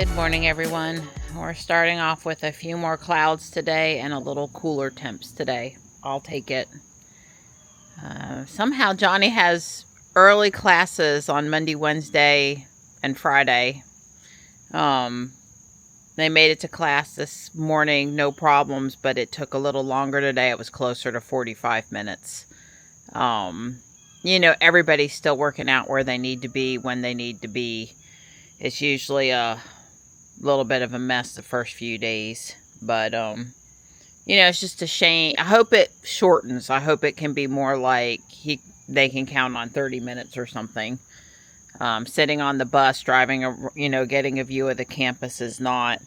Good morning, everyone. We're starting off with a few more clouds today and a little cooler temps today. I'll take it. Somehow Johnny has early classes on Monday, Wednesday, and Friday. They made it to class this morning, no problems, but it took a little longer today. It was closer to 45 minutes. Everybody's still working out where they need to be, when they need to be. It's usually a little bit of a mess the first few days, but it's just a shame. I hope it shortens. I hope it can be more like they can count on 30 minutes or something. Sitting on the bus, driving, getting a view of the campus is not,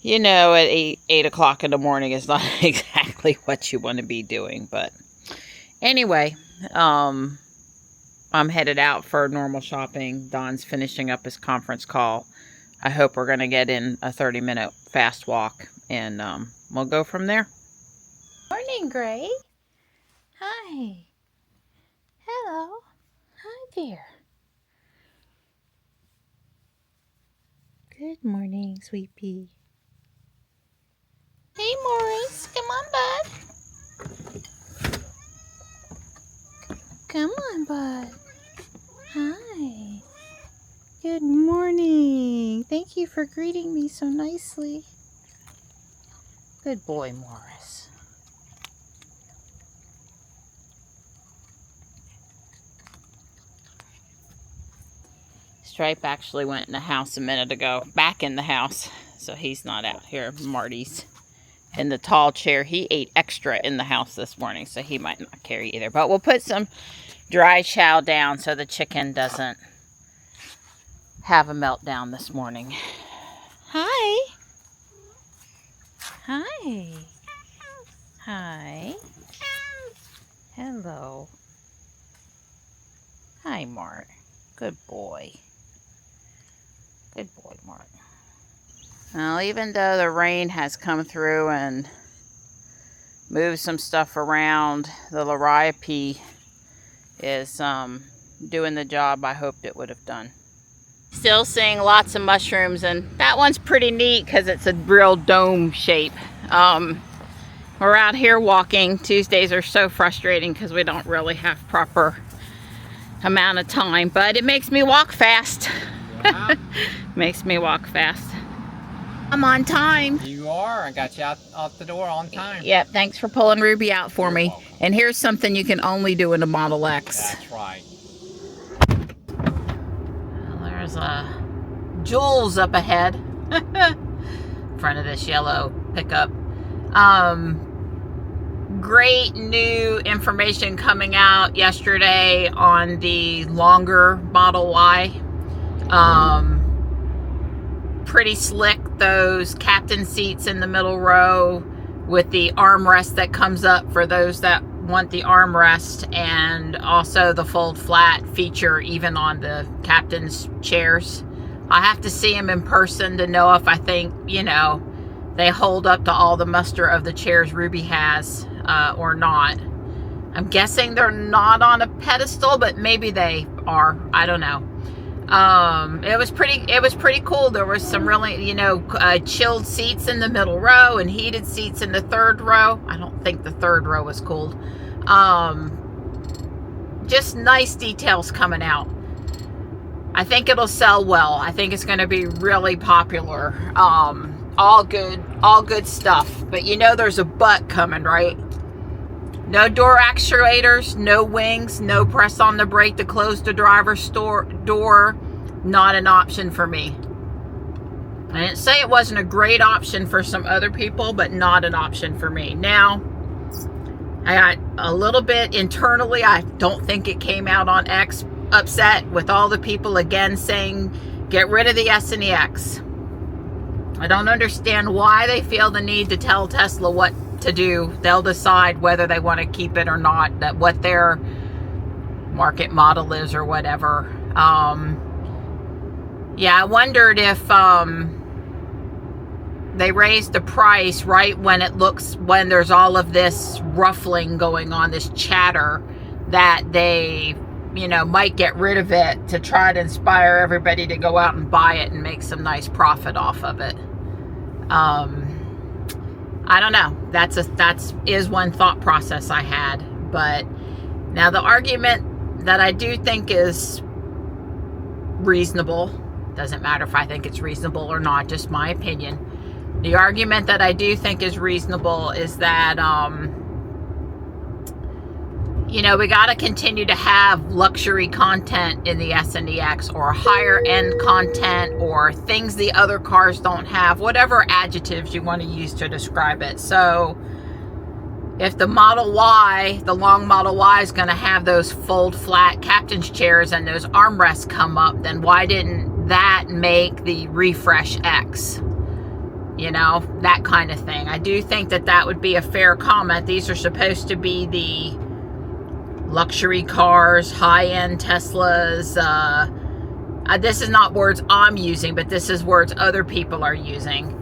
at 8 o'clock in the morning is not exactly what you want to be doing. But anyway, I'm headed out for normal shopping. Don's finishing up his conference call. I hope we're going to get in a 30-minute fast walk, and we'll go from there. Morning, Gray. Hi. Hello. Hi there. Good morning, sweet pea. Hey, Maurice. Come on, bud. Come on, bud. Hi. Good morning. Thank you for greeting me so nicely. Good boy, Morris. Stripe actually went in the house a minute ago. Back in the house. So he's not out here. Marty's in the tall chair. He ate extra in the house this morning, so he might not carry either. But we'll put some dry chow down so the chicken doesn't have a meltdown this morning. Hi. Hi. Hi. Hello. Hi, Mart. Good boy. Good boy, Mart. Well, even though the rain has come through and moved some stuff around, the Liriope is doing the job I hoped it would have done. Still seeing lots of mushrooms, and that one's pretty neat because it's a real dome shape. We're out here walking. Tuesdays are so frustrating because we don't really have proper amount of time, but it makes me walk fast. Makes me walk fast. I'm on time. You are. I got you out the door on time. Yep, thanks for pulling Ruby out for me. And here's something you can only do in a Model X. That's right. Well, there's Jules up ahead. In front of this yellow pickup. Great new information coming out yesterday on the longer Model Y. Pretty slick, those captain seats in the middle row with the armrest that comes up for those that want the armrest, and also the fold flat feature even on the captain's chairs. I have to see them in person to know if I think, they hold up to all the muster of the chairs Ruby has or not. I'm guessing they're not on a pedestal, but maybe they are. I don't know. It was pretty cool. There was some really, chilled seats in the middle row and heated seats in the third row. I don't think the third row was cooled. Just nice details coming out. I think it'll sell well. I think it's going to be really popular. All good stuff. But there's a but coming, right? No door actuators, no wings, no press on the brake to close the driver's door. Not an option for me. I didn't say it wasn't a great option for some other people, but not an option for me. Now, I got a little bit internally, I don't think it came out on X, upset with all the people again saying, get rid of the S and the X. I don't understand why they feel the need to tell Tesla what to do. They'll decide whether they want to keep it or not, that what their market model is or whatever. I wondered if they raised the price right when there's all of this ruffling going on, this chatter, that they might get rid of it to try to inspire everybody to go out and buy it and make some nice profit off of it. I don't know. That is one thought process I had. But now the argument that I do think is reasonable, doesn't matter if I think it's reasonable or not, just my opinion. The argument that I do think is reasonable is that, we got to continue to have luxury content in the SNDX, or higher end content, or things the other cars don't have, whatever adjectives you want to use to describe it. So if the Model Y, the long Model Y, is going to have those fold flat captain's chairs and those armrests come up, then why didn't that make the Refresh X? That kind of thing. I do think that would be a fair comment. These are supposed to be the luxury cars, high-end Teslas. This is not words I'm using, but this is words other people are using.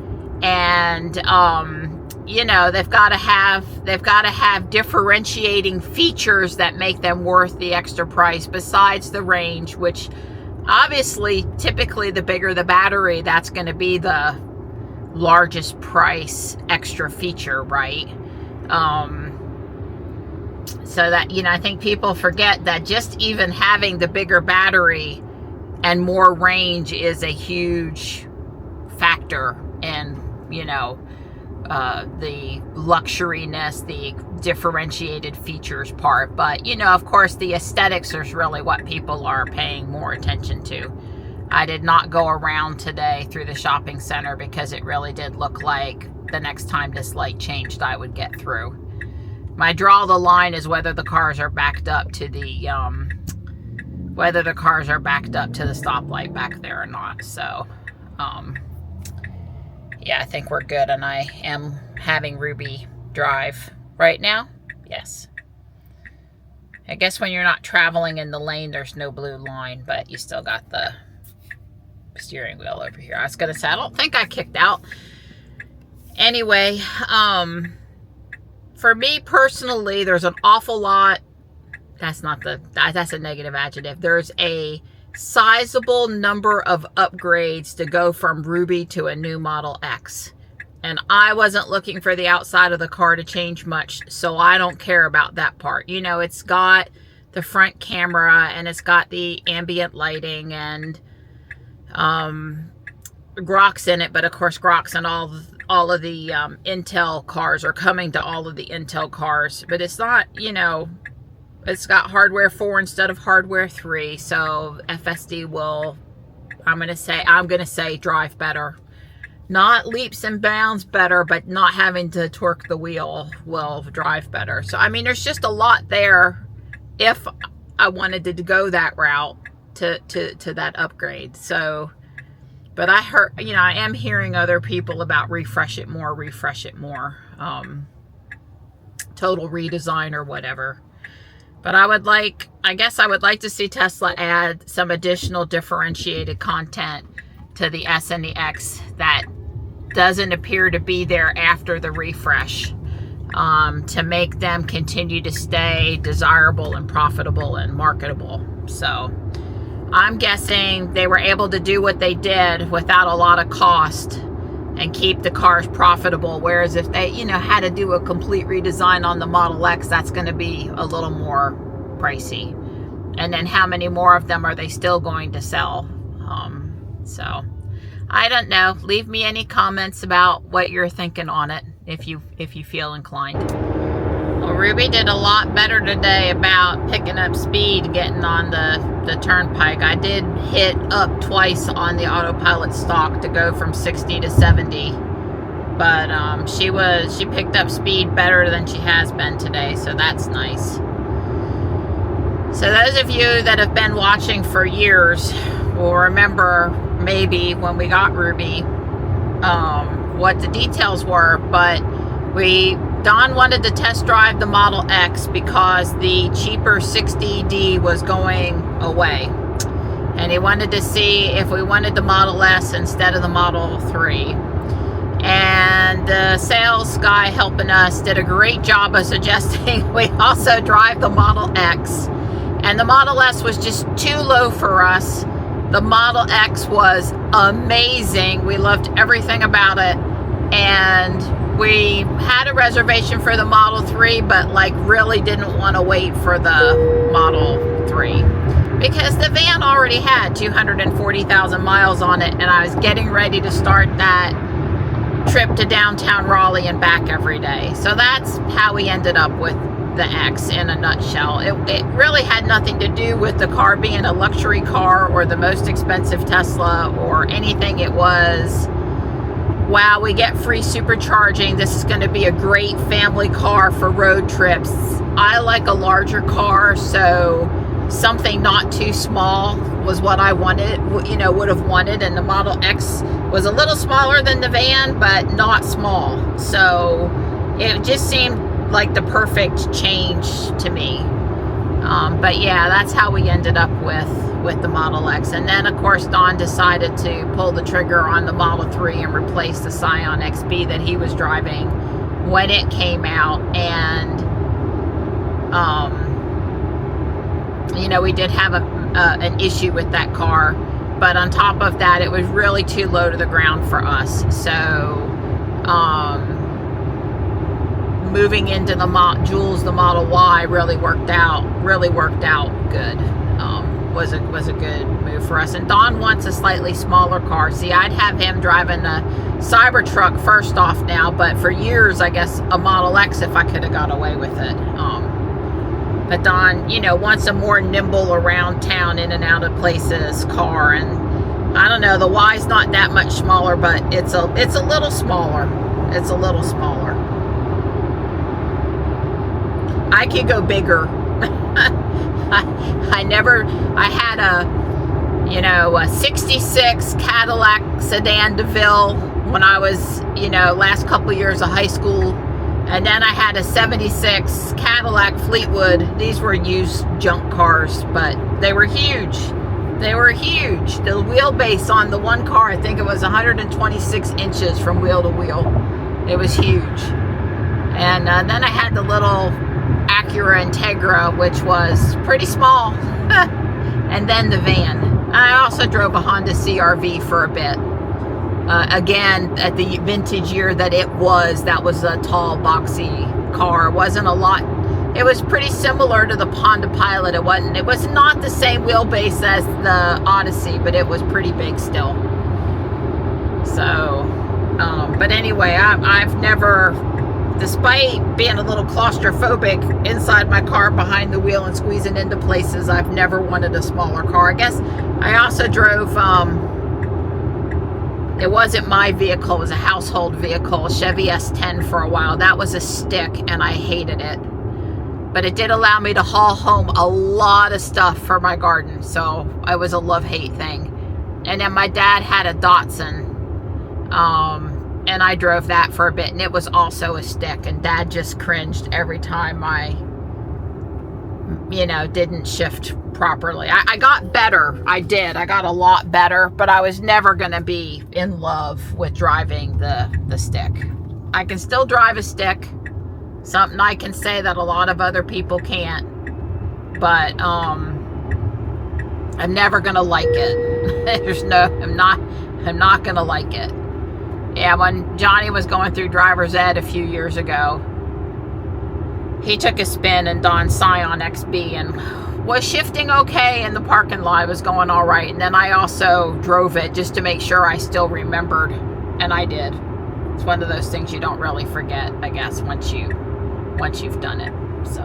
And they've got to have differentiating features that make them worth the extra price, besides the range, which obviously, typically, the bigger the battery, that's going to be the largest price extra feature, right? So that, I think people forget that just even having the bigger battery and more range is a huge factor in, the luxuriness, the differentiated features part. But, of course, the aesthetics is really what people are paying more attention to. I did not go around today through the shopping center because it really did look like the next time this light changed, I would get through. My draw the line is whether the cars are backed up to the stoplight back there or not. So, yeah, I think we're good, and I am having Ruby drive right now. Yes. I guess when you're not traveling in the lane, there's no blue line, but you still got the steering wheel over here. I was going to say, I don't think I kicked out. Anyway, for me personally, there's an awful lot. That's a negative adjective. There's a sizable number of upgrades to go from Ruby to a new Model X. And I wasn't looking for the outside of the car to change much, so I don't care about that part. It's got the front camera, and it's got the ambient lighting, and Grok's in it, but of course Grok's in all of the Intel cars, are coming to all of the Intel cars, but it's not, it's got hardware 4 instead of hardware 3, so FSD will, I'm gonna say drive better. Not leaps and bounds better, but not having to torque the wheel will drive better. So, there's just a lot there if I wanted to go that route to that upgrade. So, but I heard, I am hearing other people about refresh it more, total redesign or whatever. But I guess I would like to see Tesla add some additional differentiated content to the S and the X that doesn't appear to be there after the refresh, to make them continue to stay desirable and profitable and marketable. So I'm guessing they were able to do what they did without a lot of cost and keep the cars profitable. Whereas if they, had to do a complete redesign on the Model X, that's going to be a little more pricey. And then how many more of them are they still going to sell? So I don't know. Leave me any comments about what you're thinking on it if you feel inclined. Well, Ruby did a lot better today about picking up speed, getting on the turnpike. I did hit up twice on the autopilot stalk to go from 60 to 70, but she picked up speed better than she has been today, so that's nice. So those of you that have been watching for years will remember maybe when we got Ruby what the details were, but Don wanted to test drive the Model X because the cheaper 60D was going away. And he wanted to see if we wanted the Model S instead of the Model 3. And the sales guy helping us did a great job of suggesting we also drive the Model X. And the Model S was just too low for us. The Model X was amazing. We loved everything about it. And we had a reservation for the Model 3, but like really didn't want to wait for the Model 3 because the van already had 240,000 miles on it, and I was getting ready to start that trip to downtown Raleigh and back every day. So that's how we ended up with the X in a nutshell. It really had nothing to do with the car being a luxury car or the most expensive Tesla or anything. It was, wow, we get free supercharging. This is going to be a great family car for road trips. I like a larger car, so something not too small was what I wanted, you know, would have wanted. And the Model X was a little smaller than the van, but not small. So it just seemed like the perfect change to me. But yeah, that's how we ended up with the Model X. And then of course Don decided to pull the trigger on the Model 3 and replace the Scion XB that he was driving when it came out. And you know, we did have an issue with that car, but on top of that, it was really too low to the ground for us. So moving into the Jules, the Model Y really worked out good. Was a good move for us. And Don wants a slightly smaller car. See, I'd have him driving a Cybertruck first off now, but for years, I guess a Model X if I could have got away with it. But Don, you know, wants a more nimble around town, in and out of places car. And I don't know, the Y's not that much smaller, but it's a little smaller. It's a little smaller. I could go bigger. I had a 66 Cadillac sedan DeVille when I was, you know, last couple years of high school. And then I had a 76 Cadillac Fleetwood. These were used junk cars, but they were huge. They were huge. The wheelbase on the one car, I think it was 126 inches from wheel to wheel. It was huge. And then I had the little Acura Integra, which was pretty small. And then the van. I also drove a Honda CR-V for a bit. Again, at the vintage year that was a tall, boxy car. It wasn't a lot. It was pretty similar to the Honda Pilot. It was not the same wheelbase as the Odyssey, but it was pretty big still. So, but anyway, I've never, despite being a little claustrophobic inside my car behind the wheel and squeezing into places, I've never wanted a smaller car. I guess I also drove, it wasn't my vehicle, it was a household vehicle, a Chevy S10 for a while. That was a stick and I hated it. But it did allow me to haul home a lot of stuff for my garden. So it was a love-hate thing. And then my dad had a Datsun. And I drove that for a bit, and it was also a stick. And Dad just cringed every time I, you know, didn't shift properly. I got better. I did. I got a lot better, but I was never going to be in love with driving the stick. I can still drive a stick. Something I can say that a lot of other people can't. But I'm never going to like it. I'm not going to like it. Yeah, when Johnny was going through driver's ed a few years ago, he took a spin in Don's Scion XB and was shifting okay in the parking lot. It was going all right. And then I also drove it just to make sure I still remembered. And I did. It's one of those things you don't really forget, I guess, once you've done it. So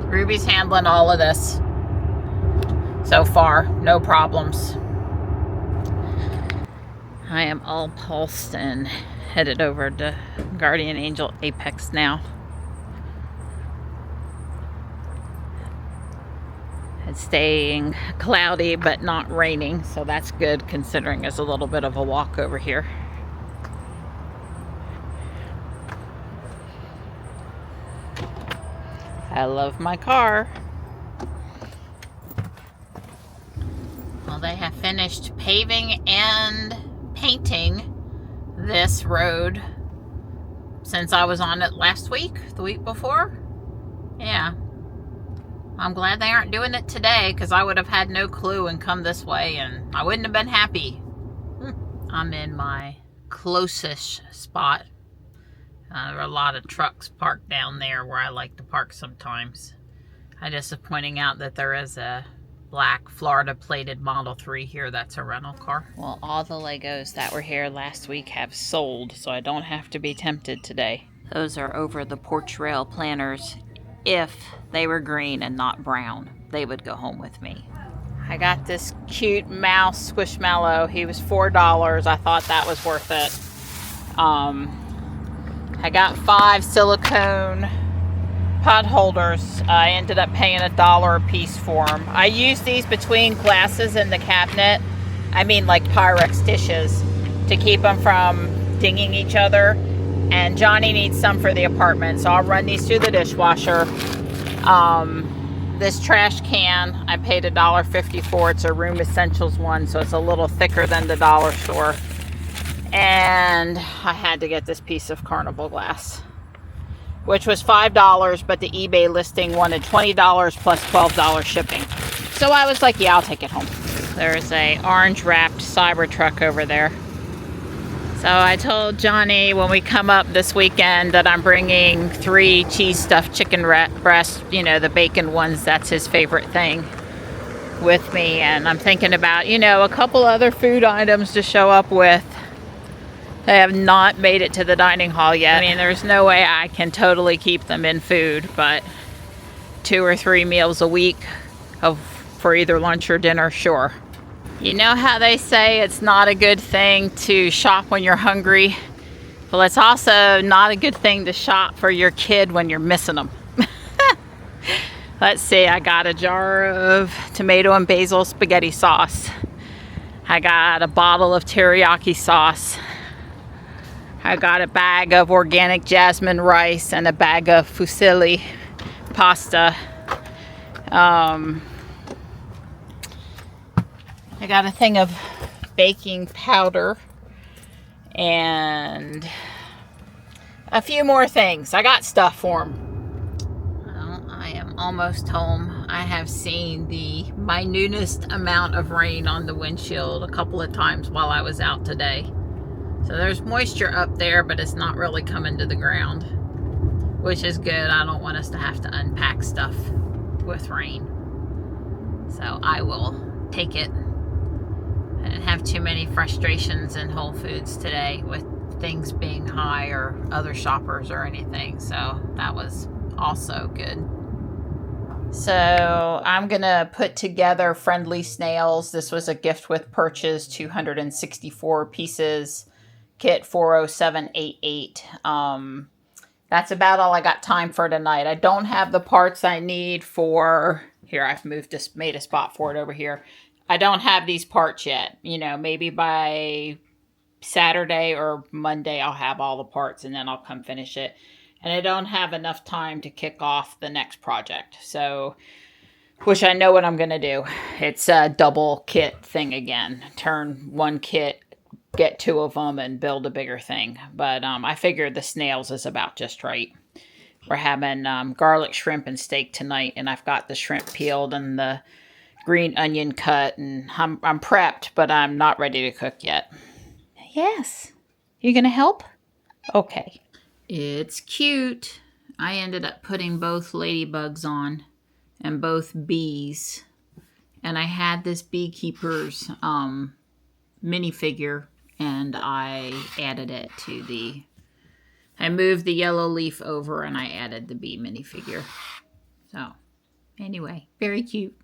Ruby's handling all of this so far. No problems. I am all pulsed and headed over to Guardian Angel Apex now. It's staying cloudy but not raining, so that's good considering there's a little bit of a walk over here. I love my car. Well, they have finished paving and painting this road since I was on it last week, the week before. Yeah. I'm glad they aren't doing it today, because I would have had no clue and come this way, and I wouldn't have been happy. I'm in my closest spot. There are a lot of trucks parked down there where I like to park sometimes. I just was pointing out that there is a black Florida plated Model 3 here that's a rental car. Well, all the Legos that were here last week have sold, so I don't have to be tempted today. Those are over the porch rail planters. If they were green and not brown, they would go home with me. I got this cute mouse squishmallow. He was $4. I thought that was worth it. I got 5 silicone pot holders. I ended up paying $1 a piece for them. I use these between glasses in the cabinet. I mean like Pyrex dishes, to keep them from dinging each other. And Johnny needs some for the apartment, so I'll run these through the dishwasher. This trash can, I paid $1.50 for. It's a Room Essentials one, so it's a little thicker than the dollar store. And I had to get this piece of Carnival glass, which was $5, but the eBay listing wanted $20 plus $12 shipping. So I was like, yeah, I'll take it home. There's a orange wrapped Cybertruck over there. So I told Johnny when we come up this weekend that I'm bringing 3 cheese stuffed chicken breasts, you know, the bacon ones, that's his favorite thing, with me. And I'm thinking about, you know, a couple other food items to show up with. They have not made it to the dining hall yet. I mean, there's no way I can totally keep them in food, but 2 or 3 meals a week for either lunch or dinner, sure. You know how they say it's not a good thing to shop when you're hungry? Well, it's also not a good thing to shop for your kid when you're missing them. Let's see, I got a jar of tomato and basil spaghetti sauce. I got a bottle of teriyaki sauce. I got a bag of organic jasmine rice and a bag of fusilli pasta. I got a thing of baking powder and a few more things. I got stuff for them. Well, I am almost home. I have seen the minutest amount of rain on the windshield a couple of times while I was out today. So there's moisture up there, but it's not really coming to the ground, which is good. I don't want us to have to unpack stuff with rain. So I will take it. I didn't have too many frustrations in Whole Foods today with things being high or other shoppers or anything. So that was also good. So I'm going to put together Friendly Snails. This was a gift with purchase, 264 pieces, kit 40788. That's about all I got time for tonight. I don't have the parts I need for... Here, I've made a spot for it over here. I don't have these parts yet. You know, maybe by Saturday or Monday I'll have all the parts and then I'll come finish it. And I don't have enough time to kick off the next project. So, which I know what I'm going to do. It's a double kit thing again. Turn one kit, get 2 of them, and build a bigger thing. But I figured the snails is about just right. We're having garlic shrimp and steak tonight. And I've got the shrimp peeled and the green onion cut, and I'm prepped, but I'm not ready to cook yet. Yes. You gonna help? Okay. It's cute. I ended up putting both ladybugs on and both bees. And I had this beekeeper's minifigure, and I added it to I moved the yellow leaf over and I added the bee minifigure. So, anyway, very cute.